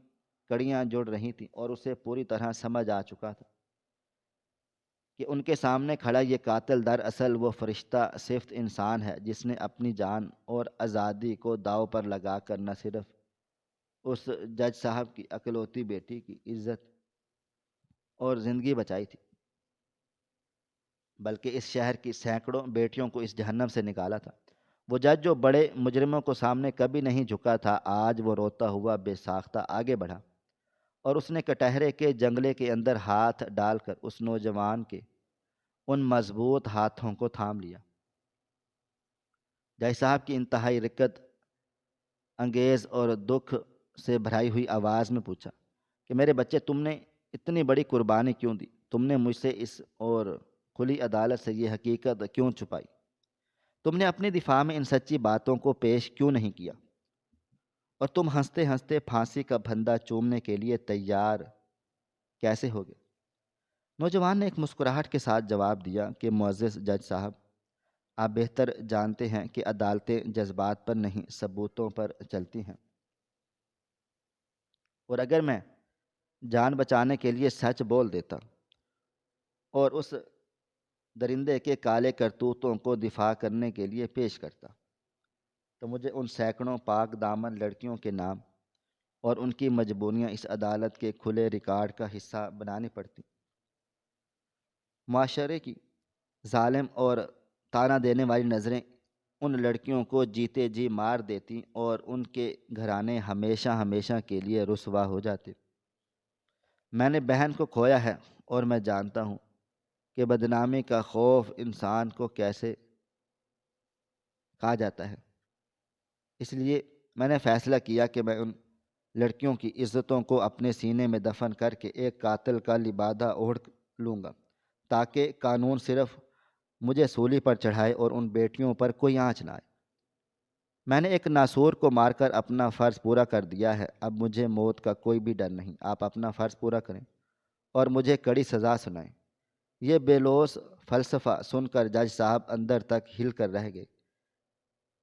S1: کڑیاں جڑ رہی تھیں اور اسے پوری طرح سمجھ آ چکا تھا کہ ان کے سامنے کھڑا یہ قاتل دراصل وہ فرشتہ صفت انسان ہے جس نے اپنی جان اور آزادی کو داؤ پر لگا کر نہ صرف اس جج صاحب کی اکلوتی بیٹی کی عزت اور زندگی بچائی تھی، بلکہ اس شہر کی سینکڑوں بیٹیوں کو اس جہنم سے نکالا تھا۔ وہ جج جو بڑے مجرموں کو سامنے کبھی نہیں جھکا تھا، آج وہ روتا ہوا بے ساختہ آگے بڑھا اور اس نے کٹہرے کے جنگلے کے اندر ہاتھ ڈال کر اس نوجوان کے ان مضبوط ہاتھوں کو تھام لیا۔ جج صاحب کی انتہائی رقت انگیز اور دکھ سے بھرائی ہوئی آواز میں پوچھا کہ میرے بچے، تم نے اتنی بڑی قربانی کیوں دی؟ تم نے مجھ سے اس اور کھلی عدالت سے یہ حقیقت کیوں چھپائی؟ تم نے اپنی دفاع میں ان سچی باتوں کو پیش کیوں نہیں کیا؟ اور تم ہنستے ہنستے پھانسی کا پھندا چومنے کے لیے تیار کیسے ہو گئے؟ نوجوان نے ایک مسکراہٹ کے ساتھ جواب دیا کہ معزز جج صاحب، آپ بہتر جانتے ہیں کہ عدالتیں جذبات پر نہیں ثبوتوں پر چلتی ہیں، اور اگر میں جان بچانے کے لیے سچ بول دیتا اور اس درندے کے کالے کرتوتوں کو دفاع کرنے کے لیے پیش کرتا تو مجھے ان سینکڑوں پاک دامن لڑکیوں کے نام اور ان کی مجبوریاں اس عدالت کے کھلے ریکارڈ کا حصہ بنانی پڑتی۔ معاشرے کی ظالم اور تانا دینے والی نظریں ان لڑکیوں کو جیتے جی مار دیتی اور ان کے گھرانے ہمیشہ ہمیشہ کے لیے رسوا ہو جاتے۔ میں نے بہن کو کھویا ہے اور میں جانتا ہوں کہ بدنامی کا خوف انسان کو کیسے کھا جاتا ہے، اس لیے میں نے فیصلہ کیا کہ میں ان لڑکیوں کی عزتوں کو اپنے سینے میں دفن کر کے ایک قاتل کا لبادہ اوڑھ لوں گا تاکہ قانون صرف مجھے سولی پر چڑھائے اور ان بیٹیوں پر کوئی آنچ نہ آئے۔ میں نے ایک ناسور کو مار کر اپنا فرض پورا کر دیا ہے، اب مجھے موت کا کوئی بھی ڈر نہیں۔ آپ اپنا فرض پورا کریں اور مجھے کڑی سزا سنائیں۔ یہ بے لوث فلسفہ سن کر جج صاحب اندر تک ہل کر رہ گئے۔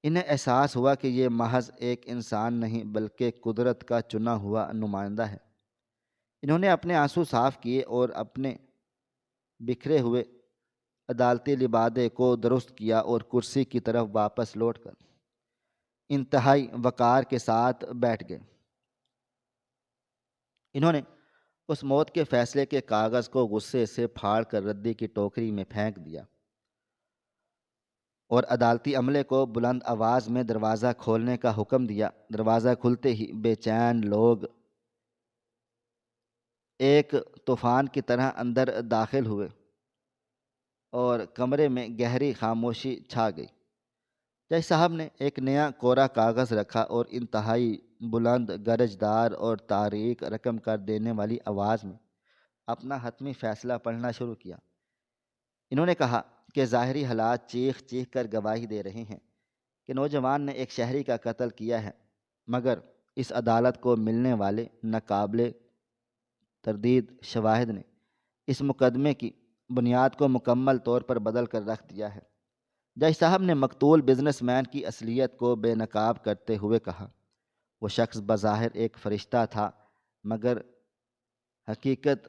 S1: انہیں احساس ہوا کہ یہ محض ایک انسان نہیں بلکہ قدرت کا چنا ہوا نمائندہ ہے۔ انہوں نے اپنے آنسو صاف کیے اور اپنے بکھرے ہوئے عدالتی لبادے کو درست کیا اور کرسی کی طرف واپس لوٹ کر انتہائی وقار کے ساتھ بیٹھ گئے۔ انہوں نے اس موت کے فیصلے کے کاغذ کو غصے سے پھاڑ کر ردی کی ٹوکری میں پھینک دیا اور عدالتی عملے کو بلند آواز میں دروازہ کھولنے کا حکم دیا۔ دروازہ کھلتے ہی بے چین لوگ ایک طوفان کی طرح اندر داخل ہوئے اور کمرے میں گہری خاموشی چھا گئی۔ جج صاحب نے ایک نیا کوڑا کاغذ رکھا اور انتہائی بلند، گرجدار اور تاریک رقم کر دینے والی آواز میں اپنا حتمی فیصلہ پڑھنا شروع کیا۔ انہوں نے کہا کہ ظاہری حالات چیخ چیخ کر گواہی دے رہے ہیں کہ نوجوان نے ایک شہری کا قتل کیا ہے، مگر اس عدالت کو ملنے والے ناقابل تردید شواہد نے اس مقدمے کی بنیاد کو مکمل طور پر بدل کر رکھ دیا ہے۔ جج صاحب نے مقتول بزنس مین کی اصلیت کو بے نقاب کرتے ہوئے کہا، وہ شخص بظاہر ایک فرشتہ تھا، مگر حقیقت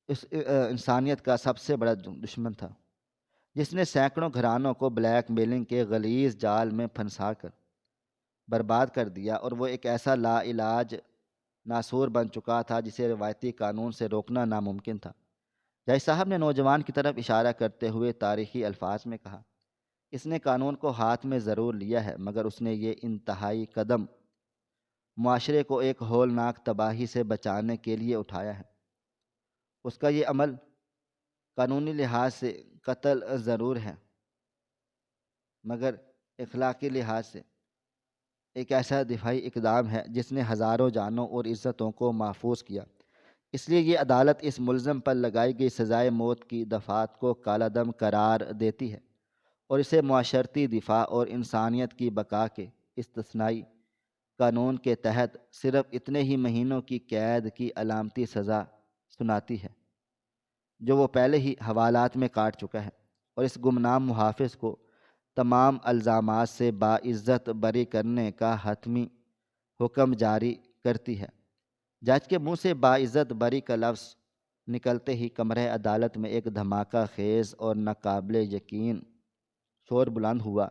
S1: اس انسانیت کا سب سے بڑا دشمن تھا، جس نے سینکڑوں گھرانوں کو بلیک میلنگ کے غلیظ جال میں پھنسا کر برباد کر دیا، اور وہ ایک ایسا لا علاج ناسور بن چکا تھا جسے روایتی قانون سے روکنا ناممکن تھا۔ جج صاحب نے نوجوان کی طرف اشارہ کرتے ہوئے تاریخی الفاظ میں کہا، اس نے قانون کو ہاتھ میں ضرور لیا ہے، مگر اس نے یہ انتہائی قدم معاشرے کو ایک ہولناک تباہی سے بچانے کے لیے اٹھایا ہے۔ اس کا یہ عمل قانونی لحاظ سے قتل ضرور ہے، مگر اخلاقی لحاظ سے ایک ایسا دفاعی اقدام ہے جس نے ہزاروں جانوں اور عزتوں کو محفوظ کیا۔ اس لیے یہ عدالت اس ملزم پر لگائی گئی سزائے موت کی دفعات کو کالعدم قرار دیتی ہے اور اسے معاشرتی دفاع اور انسانیت کی بقا کے استثنائی قانون کے تحت صرف اتنے ہی مہینوں کی قید کی علامتی سزا سناتی ہے جو وہ پہلے ہی حوالات میں کاٹ چکا ہے، اور اس گمنام محافظ کو تمام الزامات سے باعزت بری کرنے کا حتمی حکم جاری کرتی ہے۔ جج کے منہ سے باعزت بری کا لفظ نکلتے ہی کمرہ عدالت میں ایک دھماکہ خیز اور ناقابل یقین شور بلند ہوا۔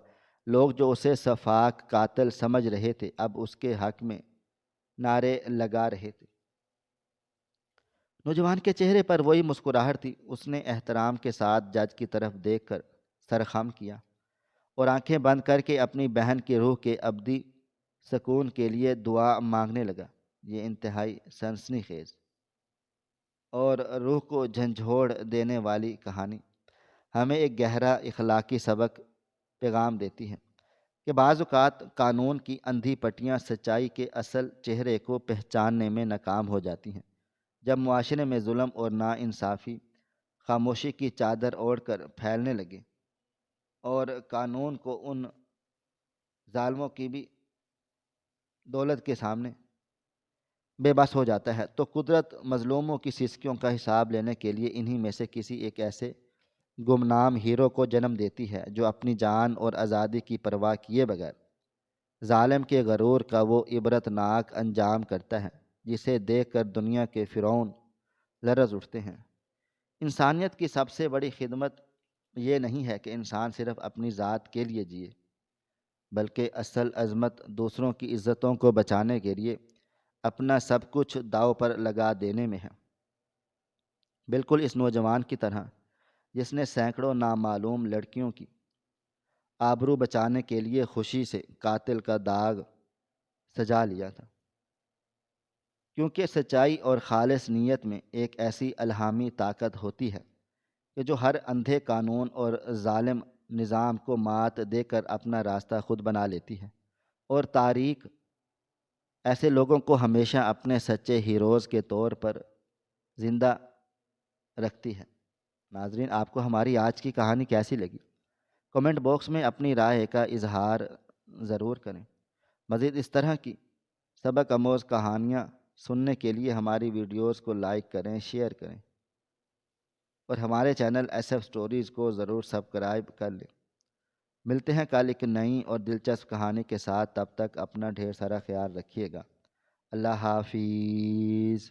S1: لوگ جو اسے سفاک قاتل سمجھ رہے تھے اب اس کے حق میں نعرے لگا رہے تھے۔ نوجوان کے چہرے پر وہی مسکراہٹ تھی۔ اس نے احترام کے ساتھ جج کی طرف دیکھ کر سر خم کیا اور آنکھیں بند کر کے اپنی بہن کی روح کے ابدی سکون کے لیے دعا مانگنے لگا۔ یہ انتہائی سنسنی خیز اور روح کو جھنجھوڑ دینے والی کہانی ہمیں ایک گہرا اخلاقی سبق پیغام دیتی ہے کہ بعض اوقات قانون کی اندھی پٹیاں سچائی کے اصل چہرے کو پہچاننے میں ناکام ہو جاتی ہیں۔ جب معاشرے میں ظلم اور ناانصافی خاموشی کی چادر اوڑھ کر پھیلنے لگے اور قانون کو ان ظالموں کی بھی دولت کے سامنے بے بس ہو جاتا ہے، تو قدرت مظلوموں کی سسکیوں کا حساب لینے کے لیے انہی میں سے کسی ایک ایسے گمنام ہیرو کو جنم دیتی ہے جو اپنی جان اور آزادی کی پرواہ کیے بغیر ظالم کے غرور کا وہ عبرتناک انجام کرتا ہے جسے دیکھ کر دنیا کے فرعون لرز اٹھتے ہیں۔ انسانیت کی سب سے بڑی خدمت یہ نہیں ہے کہ انسان صرف اپنی ذات کے لیے جیے، بلکہ اصل عظمت دوسروں کی عزتوں کو بچانے کے لیے اپنا سب کچھ داؤ پر لگا دینے میں ہے۔ بالکل اس نوجوان کی طرح جس نے سینکڑوں نامعلوم لڑکیوں کی آبرو بچانے کے لیے خوشی سے قاتل کا داغ سجا لیا تھا، کیونکہ سچائی اور خالص نیت میں ایک ایسی الہامی طاقت ہوتی ہے کہ جو ہر اندھے قانون اور ظالم نظام کو مات دے کر اپنا راستہ خود بنا لیتی ہے، اور تاریخ ایسے لوگوں کو ہمیشہ اپنے سچے ہیروز کے طور پر زندہ رکھتی ہے۔ ناظرین، آپ کو ہماری آج کی کہانی کیسی لگی؟ کمنٹ باکس میں اپنی رائے کا اظہار ضرور کریں۔ مزید اس طرح کی سبق آموز کہانیاں سننے کے لیے ہماری ویڈیوز کو لائک کریں، شیئر کریں اور ہمارے چینل ایس ایف سٹوریز کو ضرور سبسکرائب کر لیں۔ ملتے ہیں کل ایک نئی اور دلچسپ کہانی کے ساتھ، تب تک اپنا ڈھیر سارا خیال رکھیے گا۔ اللہ حافظ۔